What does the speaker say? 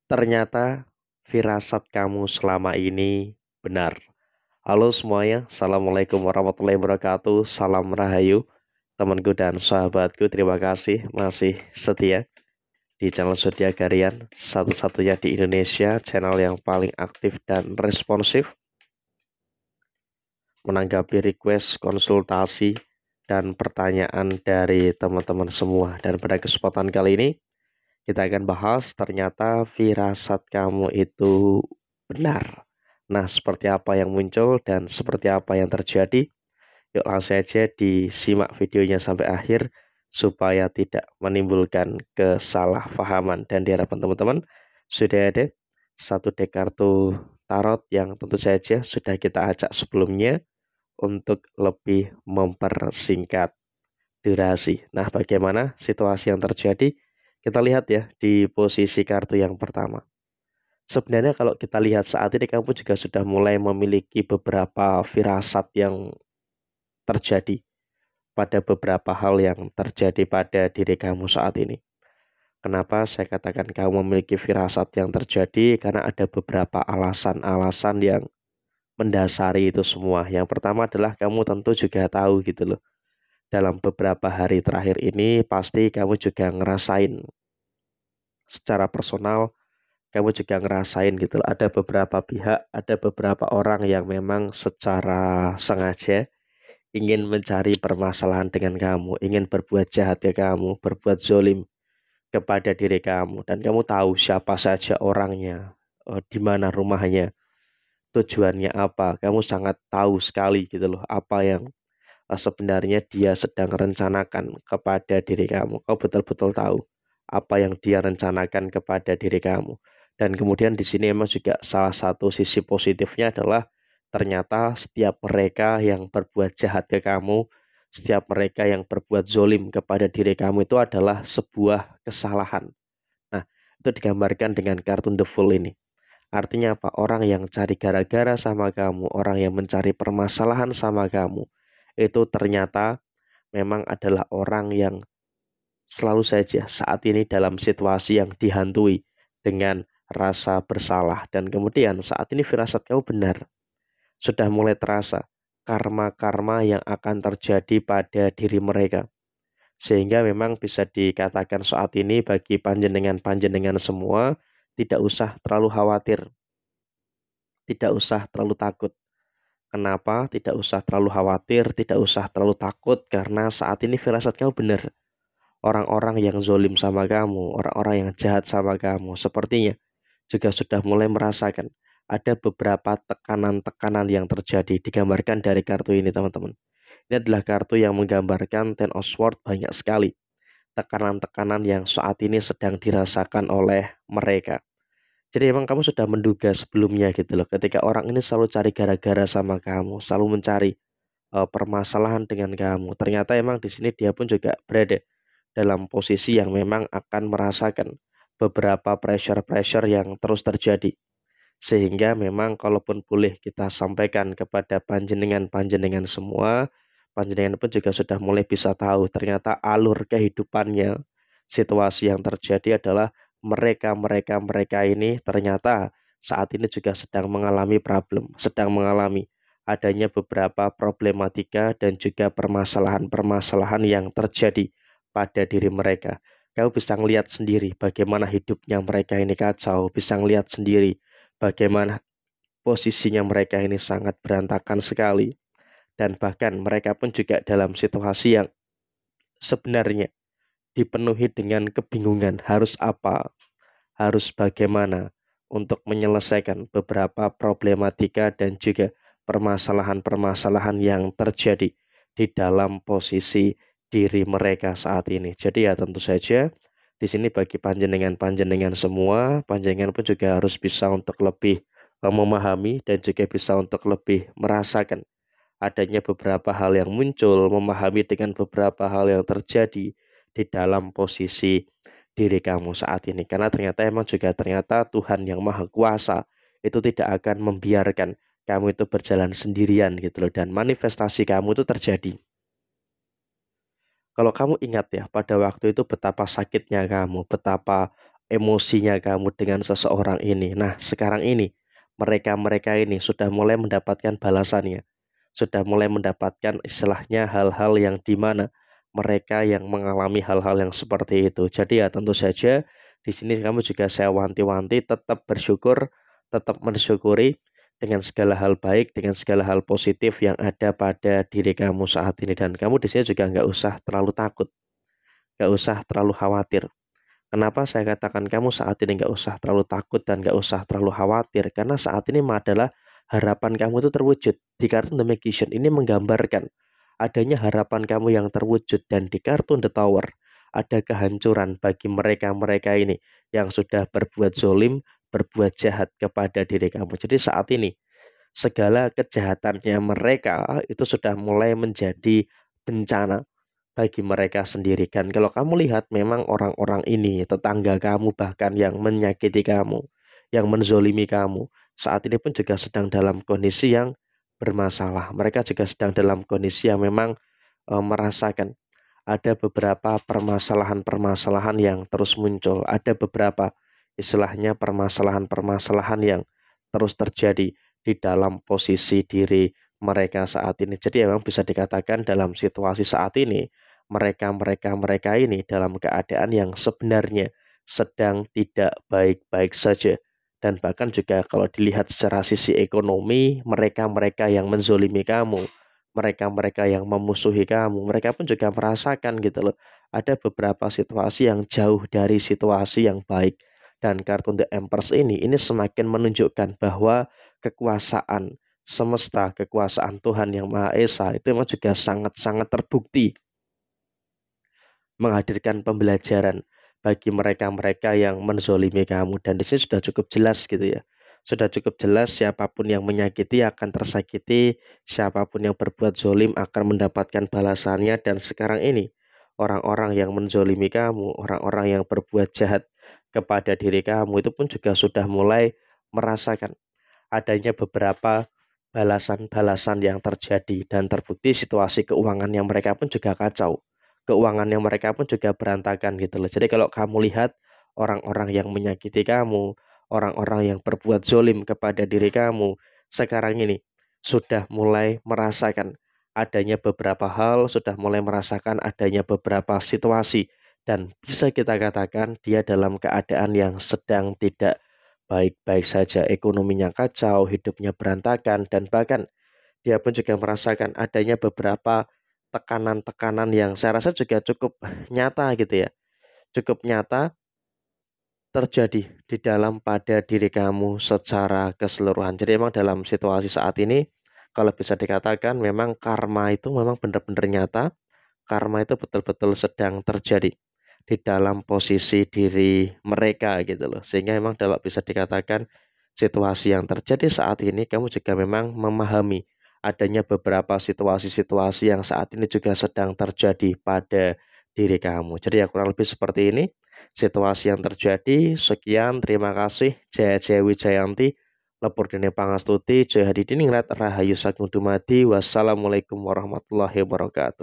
Ternyata firasat kamu selama ini benar. Halo semuanya, Assalamualaikum warahmatullahi wabarakatuh. Salam Rahayu, temanku dan sahabatku. Terima kasih masih setia di channel Zodiak Harian, satu-satunya di Indonesia, channel yang paling aktif dan responsif menanggapi request, konsultasi, dan pertanyaan dari teman-teman semua. Dan pada kesempatan kali ini, kita akan bahas ternyata firasat kamu itu benar. Nah, seperti apa yang muncul dan seperti apa yang terjadi? Yuk langsung saja disimak videonya sampai akhir supaya tidak menimbulkan kesalahpahaman. Dan diharapkan teman-teman sudah ada satu dek kartu tarot yang tentu saja sudah kita ajak sebelumnya untuk lebih mempersingkat durasi. Nah, bagaimana situasi yang terjadi? Kita lihat ya di posisi kartu yang pertama. Sebenarnya kalau kita lihat saat ini kamu juga sudah mulai memiliki beberapa firasat yang terjadi pada beberapa hal yang terjadi pada diri kamu saat ini. Kenapa saya katakan kamu memiliki firasat yang terjadi? Karena ada beberapa alasan-alasan yang mendasari itu semua. Yang pertama adalah kamu tentu juga tahu gitu loh. Dalam beberapa hari terakhir ini pasti kamu juga ngerasain secara personal, kamu juga ngerasain gitu loh. Ada beberapa pihak, ada beberapa orang yang memang secara sengaja ingin mencari permasalahan dengan kamu, ingin berbuat jahat ke kamu, berbuat zolim kepada diri kamu. Dan kamu tahu siapa saja orangnya, di mana rumahnya, tujuannya apa. Kamu sangat tahu sekali gitu loh, apa yang sebenarnya dia sedang rencanakan kepada diri kamu. Kau betul-betul tahu apa yang dia rencanakan kepada diri kamu. Dan kemudian di sini emang juga salah satu sisi positifnya adalah ternyata setiap mereka yang berbuat jahat ke kamu, setiap mereka yang berbuat zolim kepada diri kamu itu adalah sebuah kesalahan. Nah, itu digambarkan dengan kartu The Fool ini. Artinya apa? Orang yang cari gara-gara sama kamu, orang yang mencari permasalahan sama kamu, itu ternyata memang adalah orang yang selalu saja saat ini dalam situasi yang dihantui dengan rasa bersalah. Dan kemudian saat ini firasat kamu benar, sudah mulai terasa karma-karma yang akan terjadi pada diri mereka. Sehingga memang bisa dikatakan saat ini bagi panjenengan-panjenengan semua, tidak usah terlalu khawatir, tidak usah terlalu takut. Kenapa? Tidak usah terlalu khawatir, tidak usah terlalu takut, karena saat ini firasat kamu benar. Orang-orang yang zolim sama kamu, orang-orang yang jahat sama kamu, sepertinya juga sudah mulai merasakan ada beberapa tekanan-tekanan yang terjadi, digambarkan dari kartu ini teman-teman. Ini adalah kartu yang menggambarkan Ten of Swords, banyak sekali tekanan-tekanan yang saat ini sedang dirasakan oleh mereka. Jadi emang kamu sudah menduga sebelumnya gitu loh, ketika orang ini selalu cari gara-gara sama kamu, selalu mencari permasalahan dengan kamu. Ternyata emang di sini dia pun juga berada dalam posisi yang memang akan merasakan beberapa pressure-pressure yang terus terjadi. Sehingga memang kalaupun boleh kita sampaikan kepada panjenengan-panjenengan semua, panjenengan pun juga sudah mulai bisa tahu ternyata alur kehidupannya. Situasi yang terjadi adalah mereka ini ternyata saat ini juga sedang mengalami problem, sedang mengalami adanya beberapa problematika dan juga permasalahan-permasalahan yang terjadi pada diri mereka. Kamu bisa ngelihat sendiri bagaimana hidupnya mereka ini kacau, bisa ngelihat sendiri bagaimana posisinya mereka ini sangat berantakan sekali. Dan bahkan mereka pun juga dalam situasi yang sebenarnya dipenuhi dengan kebingungan harus apa, harus bagaimana untuk menyelesaikan beberapa problematika dan juga permasalahan-permasalahan yang terjadi di dalam posisi diri mereka saat ini. Jadi ya tentu saja di sini bagi panjenengan-panjenengan semua, panjenengan pun juga harus bisa untuk lebih memahami dan juga bisa untuk lebih merasakan adanya beberapa hal yang muncul, memahami dengan beberapa hal yang terjadi di dalam posisi diri kamu saat ini. Karena ternyata emang juga ternyata Tuhan yang Maha Kuasa itu tidak akan membiarkan kamu itu berjalan sendirian gitu loh. Dan manifestasi kamu itu terjadi. Kalau kamu ingat ya pada waktu itu betapa sakitnya kamu, betapa emosinya kamu dengan seseorang ini. Nah, sekarang ini mereka-mereka ini sudah mulai mendapatkan balasannya, sudah mulai mendapatkan istilahnya hal-hal yang dimana mereka yang mengalami hal-hal yang seperti itu. Jadi ya tentu saja di sini kamu juga saya wanti-wanti tetap bersyukur, tetap mensyukuri dengan segala hal baik, dengan segala hal positif yang ada pada diri kamu saat ini. Dan kamu di sini juga nggak usah terlalu takut, nggak usah terlalu khawatir. Kenapa saya katakan kamu saat ini nggak usah terlalu takut dan nggak usah terlalu khawatir? Karena saat ini adalah harapan kamu itu terwujud. Di kartun The Magician ini menggambarkan adanya harapan kamu yang terwujud, dan di kartun The Tower ada kehancuran bagi mereka-mereka ini yang sudah berbuat zolim, berbuat jahat kepada diri kamu. Jadi saat ini segala kejahatannya mereka itu sudah mulai menjadi bencana bagi mereka sendiri. Dan kalau kamu lihat memang orang-orang ini, tetangga kamu bahkan yang menyakiti kamu, yang menzolimi kamu, saat ini pun juga sedang dalam kondisi yang bermasalah. Mereka juga sedang dalam kondisi yang memang merasakan ada beberapa permasalahan-permasalahan yang terus muncul. Ada beberapa istilahnya permasalahan-permasalahan yang terus terjadi di dalam posisi diri mereka saat ini. Jadi memang bisa dikatakan dalam situasi saat ini mereka ini dalam keadaan yang sebenarnya sedang tidak baik-baik saja. Dan bahkan juga kalau dilihat secara sisi ekonomi, mereka-mereka yang menzolimi kamu, mereka-mereka yang memusuhi kamu, mereka pun juga merasakan gitu loh. Ada beberapa situasi yang jauh dari situasi yang baik. Dan kartun The Empress ini semakin menunjukkan bahwa kekuasaan semesta, kekuasaan Tuhan Yang Maha Esa itu memang juga sangat-sangat terbukti menghadirkan pembelajaran bagi mereka-mereka yang menzolimi kamu. Dan di sini sudah cukup jelas gitu ya. Sudah cukup jelas siapapun yang menyakiti akan tersakiti, siapapun yang berbuat zolim akan mendapatkan balasannya. Dan sekarang ini orang-orang yang menzolimi kamu, orang-orang yang berbuat jahat kepada diri kamu itu pun juga sudah mulai merasakan adanya beberapa balasan-balasan yang terjadi, dan terbukti situasi keuangan yang mereka pun juga kacau. Keuangan yang mereka pun juga berantakan gitu loh. Jadi kalau kamu lihat orang-orang yang menyakiti kamu, orang-orang yang berbuat zolim kepada diri kamu, sekarang ini sudah mulai merasakan adanya beberapa hal, sudah mulai merasakan adanya beberapa situasi, dan bisa kita katakan dia dalam keadaan yang sedang tidak baik-baik saja. Ekonominya kacau, hidupnya berantakan, dan bahkan dia pun juga merasakan adanya beberapa tekanan-tekanan yang saya rasa juga cukup nyata gitu ya. Cukup nyata terjadi di dalam pada diri kamu secara keseluruhan. Jadi memang dalam situasi saat ini, kalau bisa dikatakan memang karma itu memang benar-benar nyata. Karma itu betul-betul sedang terjadi di dalam posisi diri mereka gitu loh. Sehingga memang kalau bisa dikatakan situasi yang terjadi saat ini, kamu juga memang memahami adanya beberapa situasi-situasi yang saat ini juga sedang terjadi pada diri kamu. Jadi ya kurang lebih seperti ini situasi yang terjadi. Sekian, terima kasih. Jaya Jaya Wijayanti, Lepur Dene Pangastuti, Jaya Hadidiningrat, Rahayu Sagung Dumadi. Wassalamualaikum warahmatullahi wabarakatuh.